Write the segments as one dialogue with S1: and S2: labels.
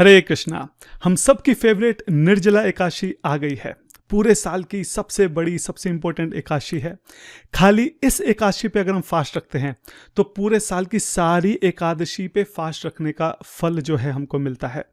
S1: हरे कृष्णा। हम सब की फेवरेट निर्जला एकादशी आ गई है। पूरे साल की सबसे बड़ी सबसे इंपॉर्टेंट एकादशी है। खाली इस एकादशी पे अगर हम फास्ट रखते हैं तो पूरे साल की सारी एकादशी पे फास्ट रखने का फल जो है हमको मिलता है।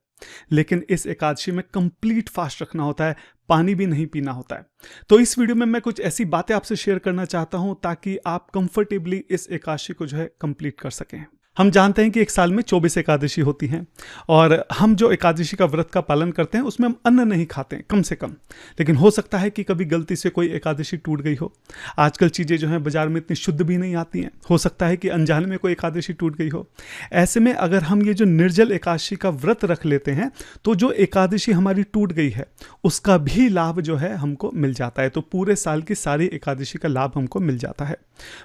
S1: लेकिन इस एकादशी में कंप्लीट फास्ट रखना होता है, पानी भी नहीं पीना होता है। तो इस वीडियो में मैं कुछ ऐसी बातें आपसे शेयर करना चाहता हूं ताकि आप कंफर्टेबली इस एकादशी को जो है कंप्लीट कर सकें। हम जानते हैं कि एक साल में 24 एकादशी होती हैं और हम जो एकादशी का व्रत का पालन करते हैं उसमें हम अन्न नहीं खाते हैं कम से कम। लेकिन हो सकता है कि कभी गलती से कोई एकादशी टूट गई हो। आजकल चीज़ें जो हैं बाजार में इतनी शुद्ध भी नहीं आती हैं। हो सकता है कि अनजाने में कोई एकादशी टूट गई हो। ऐसे में अगर हम ये जो निर्जल एकादशी का व्रत रख लेते हैं तो जो एकादशी हमारी टूट गई है उसका भी लाभ जो है हमको मिल जाता है। तो पूरे साल की सारी एकादशी का लाभ हमको मिल जाता है।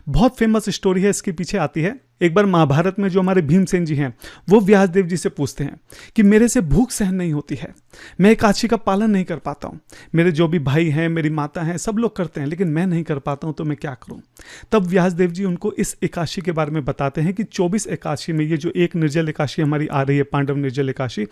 S1: बहुत फेमस स्टोरी है इसके पीछे आती है। एक बार महाभारत में जो हमारे भीमसेन जी हैं वो व्यासदेव जी से पूछते हैं कि मेरे से भूख सहन नहीं होती है, मैं एकादशी का पालन नहीं कर पाता हूँ। मेरे जो भी भाई हैं, मेरी माता हैं, सब लोग करते हैं लेकिन मैं नहीं कर पाता हूँ, तो मैं क्या करूँ। तब व्यासदेव जी उनको इस एकादशी के बारे में बताते हैं कि 24 एकादशी में ये जो एक निर्जल एकादशी हमारी आ रही है, पांडव निर्जल एकादशी,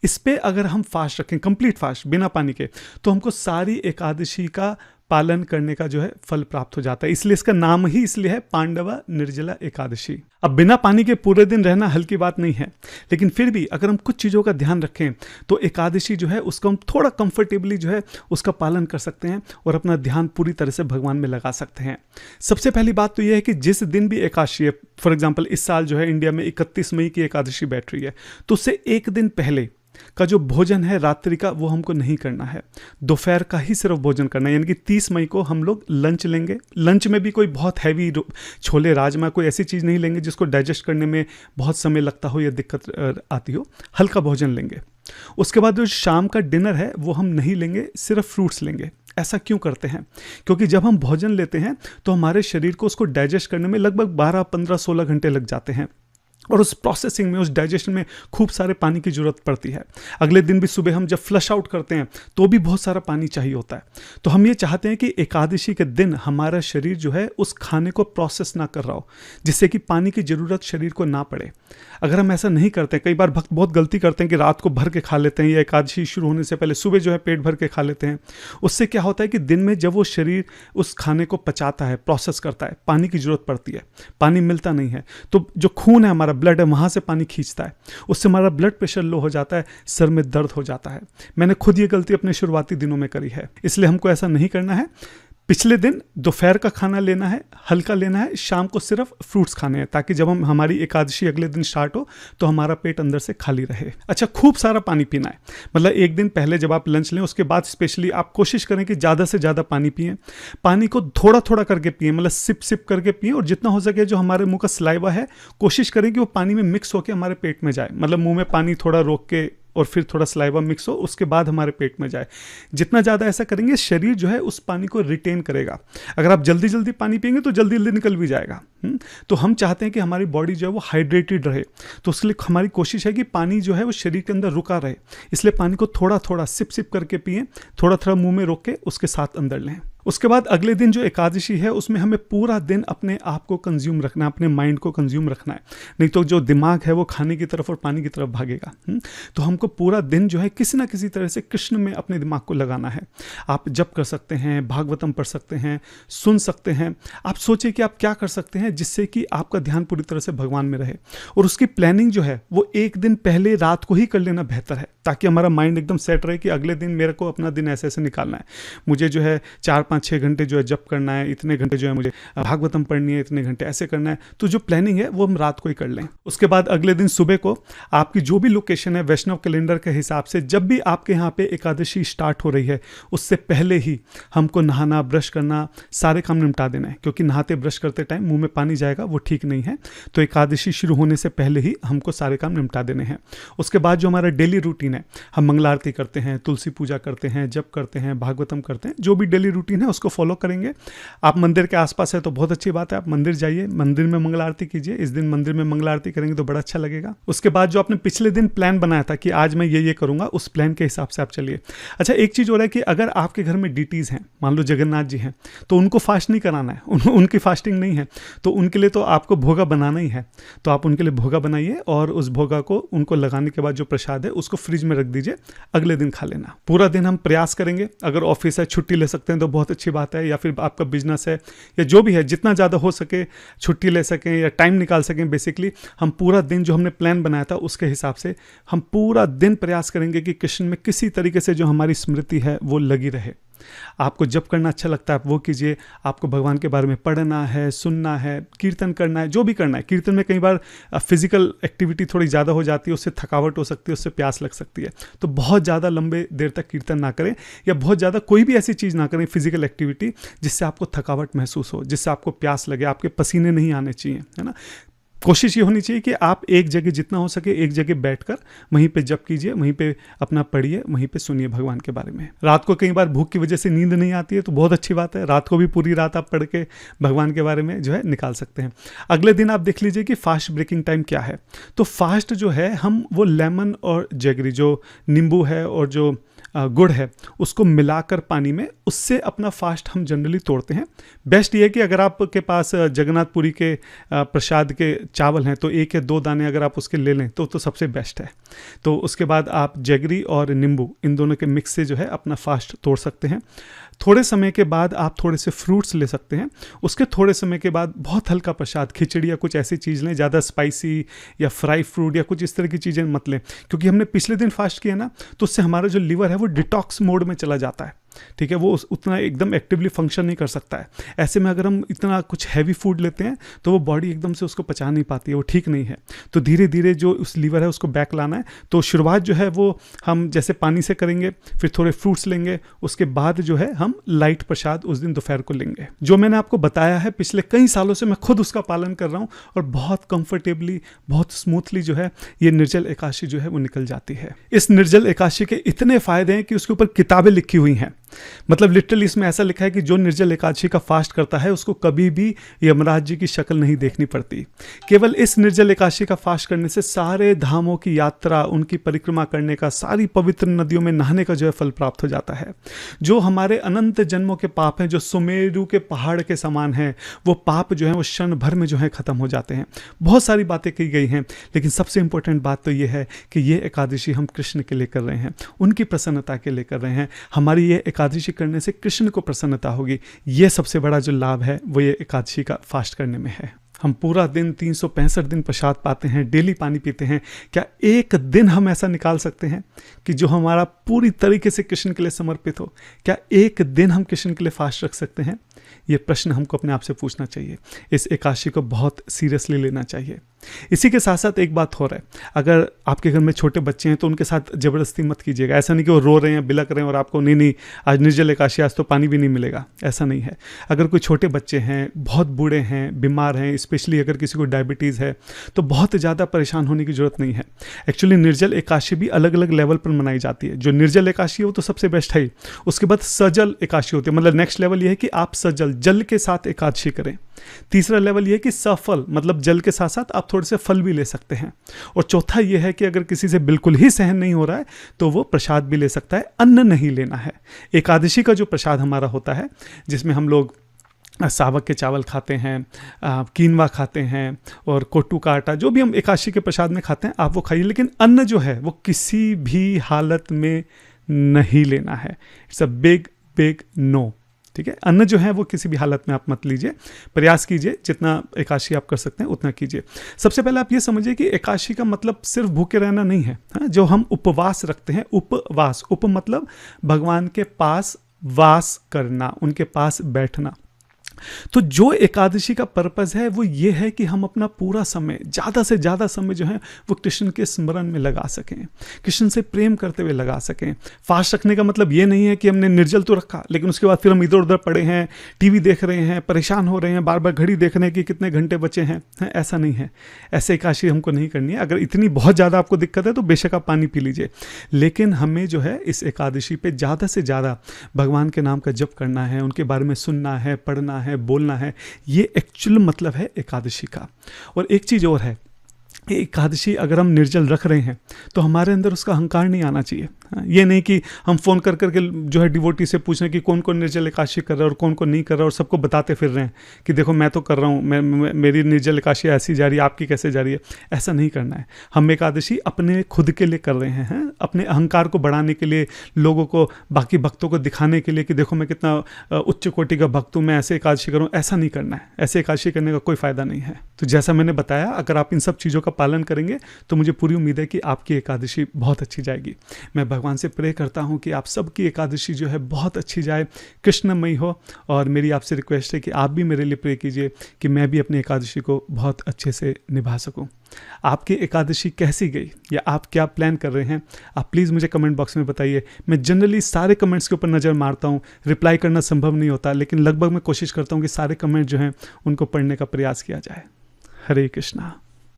S1: इस पे अगर हम फास्ट रखें, कंप्लीट फास्ट बिना पानी के, तो हमको सारी एकादशी का पालन करने का जो है फल प्राप्त हो जाता है। इसलिए इसका नाम ही इसलिए है पांडवा निर्जला एकादशी। अब बिना पानी के पूरे दिन रहना हल्की बात नहीं है, लेकिन फिर भी अगर हम कुछ चीज़ों का ध्यान रखें तो एकादशी जो है उसको हम थोड़ा कंफर्टेबली जो है उसका पालन कर सकते हैं और अपना ध्यान पूरी तरह से भगवान में लगा सकते हैं। सबसे पहली बात तो यह है कि जिस दिन भी एकादशी है, फॉर एग्जाम्पल इस साल जो है इंडिया में 31 मई की एकादशी बैठ रही है, तो उससे एक दिन पहले का जो भोजन है रात्रि का वो हमको नहीं करना है। दोपहर का ही सिर्फ भोजन करना है। यानी कि 30 मई को हम लोग लंच लेंगे। लंच में भी कोई बहुत हैवी छोले राजमा कोई ऐसी चीज़ नहीं लेंगे जिसको डाइजेस्ट करने में बहुत समय लगता हो या दिक्कत आती हो। हल्का भोजन लेंगे। उसके बाद जो शाम का डिनर है वो हम नहीं लेंगे, सिर्फ फ्रूट्स लेंगे। ऐसा क्यों करते हैं? क्योंकि जब हम भोजन लेते हैं तो हमारे शरीर को उसको डाइजेस्ट करने में लगभग 12, 15, 16 घंटे लग जाते हैं और उस प्रोसेसिंग में, उस डाइजेशन में खूब सारे पानी की ज़रूरत पड़ती है। अगले दिन भी सुबह हम जब फ्लश आउट करते हैं तो भी बहुत सारा पानी चाहिए होता है। तो हम ये चाहते हैं कि एकादशी के दिन हमारा शरीर जो है उस खाने को प्रोसेस ना कर रहा हो, जिससे कि पानी की ज़रूरत शरीर को ना पड़े। अगर हम ऐसा नहीं करते, कई बार भक्त बहुत गलती करते हैं कि रात को भर के खा लेते हैं या एकादशी शुरू होने से पहले सुबह जो है पेट भर के खा लेते हैं। उससे क्या होता है कि दिन में जब वो शरीर उस खाने को पचाता है, प्रोसेस करता है, पानी की ज़रूरत पड़ती है, पानी मिलता नहीं है, तो जो खून है हमारा, ब्लड है, वहाँ से पानी खींचता है, उससे हमारा ब्लड प्रेशर लो हो जाता है, सर में दर्द हो जाता है। मैंने खुद ये गलती अपने शुरुआती दिनों में करी है, इसलिए हमको ऐसा नहीं करना है। पिछले दिन दोपहर का खाना लेना है, हल्का लेना है, शाम को सिर्फ फ्रूट्स खाने हैं ताकि जब हम हमारी एकादशी अगले दिन स्टार्ट हो तो हमारा पेट अंदर से खाली रहे। अच्छा, खूब सारा पानी पीना है। मतलब एक दिन पहले जब आप लंच लें उसके बाद स्पेशली आप कोशिश करें कि ज़्यादा से ज़्यादा पानी पिएं। पानी को थोड़ा थोड़ा करके पिएं, मतलब सिप सिप करके पिएं, और जितना हो सके जो हमारे मुंह का सलाइवा है कोशिश करें कि वो पानी में मिक्स होकर हमारे पेट में जाए। मतलब मुँह में पानी थोड़ा रोक के और फिर थोड़ा सलाइवा मिक्स हो, उसके बाद हमारे पेट में जाए। जितना ज़्यादा ऐसा करेंगे शरीर जो है उस पानी को रिटेन करेगा। अगर आप जल्दी जल्दी पानी पिएंगे तो जल्दी जल्दी निकल भी जाएगा। तो हम चाहते हैं कि हमारी बॉडी जो है वो हाइड्रेटेड रहे, तो उसके लिए हमारी कोशिश है कि पानी जो है वो शरीर के अंदर रुका रहे। इसलिए पानी को थोड़ा थोड़ा सिप सिप करके पिएं, थोड़ा थोड़ा मुंह में रोक के उसके साथ अंदर लें। उसके बाद अगले दिन जो एकादशी है उसमें हमें पूरा दिन अपने आप को कंज्यूम रखना है, अपने माइंड को कंज्यूम रखना है, नहीं तो जो दिमाग है वो खाने की तरफ और पानी की तरफ भागेगा। तो हमको पूरा दिन जो है किसी ना किसी तरह से कृष्ण में अपने दिमाग को लगाना है। आप जप कर सकते हैं, भागवतम पढ़ सकते हैं, सुन सकते हैं। आप सोचिए कि आप क्या कर सकते हैं जिससे कि आपका ध्यान पूरी तरह से भगवान में रहे। और उसकी प्लानिंग जो है वो एक दिन पहले रात को ही कर लेना बेहतर है, ताकि हमारा माइंड एकदम सेट रहे कि अगले दिन मेरे को अपना दिन ऐसे ऐसे निकालना है। मुझे जो है 4-5-6 घंटे जो है जप करना है, इतने घंटे जो है मुझे भागवतम पढ़नी है, इतने घंटे ऐसे करना है। तो जो प्लानिंग है वो हम रात को ही कर लें। उसके बाद अगले दिन सुबह को आपकी जो भी लोकेशन है वैष्णव कैलेंडर के हिसाब से, जब भी आपके यहाँ पे एकादशी स्टार्ट हो रही है उससे पहले ही हमको नहाना, ब्रश करना, सारे काम निपटा देना है। क्योंकि नहाते ब्रश करते टाइम मुंह में पानी जाएगा, वो ठीक नहीं है। तो एकादशी शुरू होने से पहले ही हमको सारे काम निपटा देने हैं। उसके बाद जो हमारा डेली रूटीन है, हम मंगला आरती करते हैं, तुलसी पूजा करते हैं, जप करते हैं, भागवतम करते हैं, जो भी डेली रूटीन है है उसको फॉलो करेंगे। आप मंदिर के आसपास है तो बहुत अच्छी बात है, आप मंदिर जाइए, मंदिर में मंगल आरती कीजिए। इस दिन मंदिर में मंगल आरती करेंगे तो बड़ा अच्छा लगेगा। उसके बाद जो आपने पिछले दिन प्लान बनाया था कि आज मैं ये करूंगा, उस प्लान के हिसाब से आप चलिए। अच्छा, एक चीज़ हो रहा है कि अगर आपके घर में डीटीज हैं, मान लो जगन्नाथ जी हैं, तो उनको फास्ट नहीं कराना है, उनकी फास्टिंग नहीं है, तो उनके लिए तो आपको भोगा बनाना ही है। तो आप उनके लिए भोगा बनाइए और उस भोगा को उनको लगाने के बाद जो प्रसाद है उसको फ्रिज में रख दीजिए, अगले दिन खा लेना। पूरा दिन हम प्रयास करेंगे, अगर ऑफिस है छुट्टी ले सकते हैं तो बहुत अच्छी बात है, या फिर आपका बिजनेस है या जो भी है, जितना ज़्यादा हो सके छुट्टी ले सकें या टाइम निकाल सकें। बेसिकली हम पूरा दिन जो हमने प्लान बनाया था उसके हिसाब से हम पूरा दिन प्रयास करेंगे कि कृष्ण में किसी तरीके से जो हमारी स्मृति है वो लगी रहे। आपको जब करना अच्छा लगता है आप वो कीजिए। आपको भगवान के बारे में पढ़ना है, सुनना है, कीर्तन करना है, जो भी करना है। कीर्तन में कई बार फिजिकल एक्टिविटी थोड़ी ज़्यादा हो जाती है, उससे थकावट हो सकती है, उससे प्यास लग सकती है। तो बहुत ज़्यादा लंबे देर तक कीर्तन ना करें, या बहुत ज़्यादा कोई भी ऐसी चीज़ ना करें फिजिकल एक्टिविटी जिससे आपको थकावट महसूस हो, जिससे आपको प्यास लगे, आपके पसीने नहीं आने चाहिए, है ना। कोशिश ये होनी चाहिए कि आप एक जगह जितना हो सके एक जगह बैठकर वहीं पे जप कीजिए, वहीं पे अपना पढ़िए, वहीं पे सुनिए भगवान के बारे में। रात को कई बार भूख की वजह से नींद नहीं आती है तो बहुत अच्छी बात है, रात को भी पूरी रात आप पढ़ के भगवान के बारे में जो है निकाल सकते हैं। अगले दिन आप देख लीजिए कि फास्ट ब्रेकिंग टाइम क्या है। तो फास्ट जो है हम वो लेमन और जैगरी, जो नींबू है और जो गुड़ है, उसको मिलाकर पानी में, उससे अपना फास्ट हम जनरली तोड़ते हैं। बेस्ट ये है कि अगर आपके पास जगन्नाथपुरी के प्रसाद के चावल हैं तो 1 या 2 दाने अगर आप उसके ले लें तो सबसे बेस्ट है। तो उसके बाद आप जैगरी और नींबू इन दोनों के मिक्स से जो है अपना फास्ट तोड़ सकते हैं। थोड़े समय के बाद आप थोड़े से फ्रूट्स ले सकते हैं। उसके थोड़े समय के बाद बहुत हल्का प्रसाद, खिचड़ी या कुछ ऐसी चीज़ लें, ज़्यादा स्पाइसी या फ्राई फ्रूट या कुछ इस तरह की चीज़ें मत लें, क्योंकि हमने पिछले दिन फास्ट किया ना, तो उससे हमारा जो लिवर है वो डिटॉक्स मोड में चला जाता है। ठीक है, वो उतना एकदम एक्टिवली फंक्शन नहीं कर सकता है। ऐसे में अगर हम इतना कुछ हैवी फूड लेते हैं तो वो बॉडी एकदम से उसको पचा नहीं पाती है, वो ठीक नहीं है। तो धीरे धीरे जो उस लीवर है उसको बैक लाना है। तो शुरुआत जो है वो हम जैसे पानी से करेंगे, फिर थोड़े फ्रूट्स लेंगे, उसके बाद जो है हम लाइट प्रसाद उस दिन दोपहर को लेंगे। जो मैंने आपको बताया है पिछले कई सालों से मैं खुद उसका पालन कर रहा हूँ और बहुत कंफर्टेबली, बहुत स्मूथली जो है ये निर्जल एकादशी जो है वो निकल जाती है। इस निर्जल एकादशी के इतने फायदे हैं कि उसके ऊपर किताबें लिखी हुई हैं। मतलब लिटरली इसमें ऐसा लिखा है कि जो निर्जल एकादशी का फास्ट करता है उसको कभी भी यमराज जी की शक्ल नहीं देखनी पड़ती। केवल इस निर्जल एकादशी का फास्ट करने से सारे धामों की यात्रा, उनकी परिक्रमा करने का, सारी पवित्र नदियों में नहाने का जो है फल प्राप्त हो जाता है। जो हमारे अनंत जन्मों के पाप हैं, जो सुमेरु के पहाड़ के समान हैं, वो पाप जो है वो क्षण भर में जो है खत्म हो जाते हैं। बहुत सारी बातें की गई हैं, लेकिन सबसे इंपॉर्टेंट बात तो ये है कि ये एकादशी हम कृष्ण के लिए कर रहे हैं, उनकी प्रसन्नता के लिए कर रहे हैं। हमारी ये एकादशी करने से कृष्ण को प्रसन्नता होगी। ये सबसे बड़ा जो लाभ है वो ये एकादशी का फास्ट करने में है। हम पूरा दिन 365 दिन प्रसाद पाते हैं, डेली पानी पीते हैं। क्या एक दिन हम ऐसा निकाल सकते हैं कि जो हमारा पूरी तरीके से कृष्ण के लिए समर्पित हो? क्या एक दिन हम कृष्ण के लिए फास्ट रख सकते हैं? ये प्रश्न हमको अपने आप से पूछना चाहिए। इस एकादशी को बहुत सीरियसली लेना चाहिए। इसी के साथ साथ एक बात हो रहा है, अगर आपके घर में छोटे बच्चे हैं तो उनके साथ ज़बरदस्ती मत कीजिएगा। ऐसा नहीं कि वो रो रहे हैं, बिलक रहे हैं और आपको नहीं आज निर्जल एकादशी, आज तो पानी भी नहीं मिलेगा, ऐसा नहीं है। अगर कोई छोटे बच्चे हैं, बहुत बूढ़े हैं, बीमार हैं, स्पेशली अगर किसी को डायबिटीज़ है, तो बहुत ज़्यादा परेशान होने की ज़रूरत नहीं है। एक्चुअली निर्जल एकादशी भी अलग अलग लेवल पर मनाई जाती है। जो निर्जल एकादशी है वो तो सबसे बेस्ट है ही। उसके बाद सजल एकादशी होती है, मतलब नेक्स्ट लेवल ये है कि आप सजल, जल के साथ एकादशी करें। तीसरा लेवल ये है कि सफल, मतलब जल के साथ साथ आप थोड़े से फल भी ले सकते हैं। और चौथा ये है कि अगर किसी से बिल्कुल ही सहन नहीं हो रहा है तो वो प्रसाद भी ले सकता है, अन्न नहीं लेना है। एकादशी का जो प्रसाद हमारा होता है, जिसमें हम लोग सावक के चावल खाते हैं, कीनवा खाते हैं और कोट्टू का आटा, जो भी हम एकादशी के प्रसाद में खाते हैं आप वो खाइए, लेकिन अन्न जो है वो किसी भी हालत में नहीं लेना है। It's a big big no. ठीक है, अन्न जो है वो किसी भी हालत में आप मत लीजिए। प्रयास कीजिए जितना एकादशी आप कर सकते हैं उतना कीजिए। सबसे पहले आप ये समझिए कि एकादशी का मतलब सिर्फ भूखे रहना नहीं है। जो हम उपवास रखते हैं, उपवास, उप मतलब भगवान के पास वास करना, उनके पास बैठना। तो जो एकादशी का पर्पस है वो ये है कि हम अपना पूरा समय, ज़्यादा से ज़्यादा समय जो है वो कृष्ण के स्मरण में लगा सकें, कृष्ण से प्रेम करते हुए लगा सकें। फास्ट रखने का मतलब ये नहीं है कि हमने निर्जल तो रखा लेकिन उसके बाद फिर हम इधर उधर पड़े हैं, टीवी देख रहे हैं, परेशान हो रहे हैं, बार बार घड़ी देख रहे हैं कि कितने घंटे बचे हैं। ऐसा नहीं है, ऐसे एकादशी हमको नहीं करनी है। अगर इतनी बहुत ज़्यादा आपको दिक्कत है तो बेशक आप पानी पी लीजिए, लेकिन हमें जो है इस एकादशी पे ज़्यादा से ज़्यादा भगवान के नाम का जप करना है, उनके बारे में सुनना है, पढ़ना है, बोलना है। ये एक्चुअल मतलब है एकादशी का। और एक चीज़ और है, एकादशी अगर हम निर्जल रख रहे हैं तो हमारे अंदर उसका अहंकार नहीं आना चाहिए। ये नहीं कि हम फ़ोन कर करके जो है डिवोटी से पूछ रहे हैं कि कौन कौन निर्जल एकादशी कर रहा है और कौन कौन नहीं कर रहा है, और सबको बताते फिर रहे हैं कि देखो मैं तो कर रहा हूँ, मेरी निर्जल एकादशी ऐसी जा रही है, आपकी कैसे जा रही है। ऐसा नहीं करना है। हम एकादशी अपने खुद के लिए कर रहे हैं, अपने अहंकार को बढ़ाने के लिए, लोगों को, बाकी भक्तों को दिखाने के लिए कि देखो मैं कितना उच्च कोटि का भक्त हूँ, मैं ऐसे एकादशी करूँ। ऐसा नहीं करना है। ऐसे एकादशी करने का कोई फ़ायदा नहीं है। तो जैसा मैंने बताया, अगर आप इन सब चीज़ों का पालन करेंगे तो मुझे पूरी उम्मीद है कि आपकी एकादशी बहुत अच्छी जाएगी। मैं भगवान से प्रे करता हूँ कि आप सबकी एकादशी जो है बहुत अच्छी जाए, कृष्णमयी हो। और मेरी आपसे रिक्वेस्ट है कि आप भी मेरे लिए प्रे कीजिए कि मैं भी अपनी एकादशी को बहुत अच्छे से निभा सकूं। आपकी एकादशी कैसी गई या आप क्या प्लान कर रहे हैं, आप प्लीज़ मुझे कमेंट बॉक्स में बताइए। मैं जनरली सारे कमेंट्स के ऊपर नज़र मारता हूँ, रिप्लाई करना संभव नहीं होता, लेकिन लगभग मैं कोशिश करता हूँ कि सारे कमेंट जो हैं उनको पढ़ने का प्रयास किया जाए। हरे कृष्णा।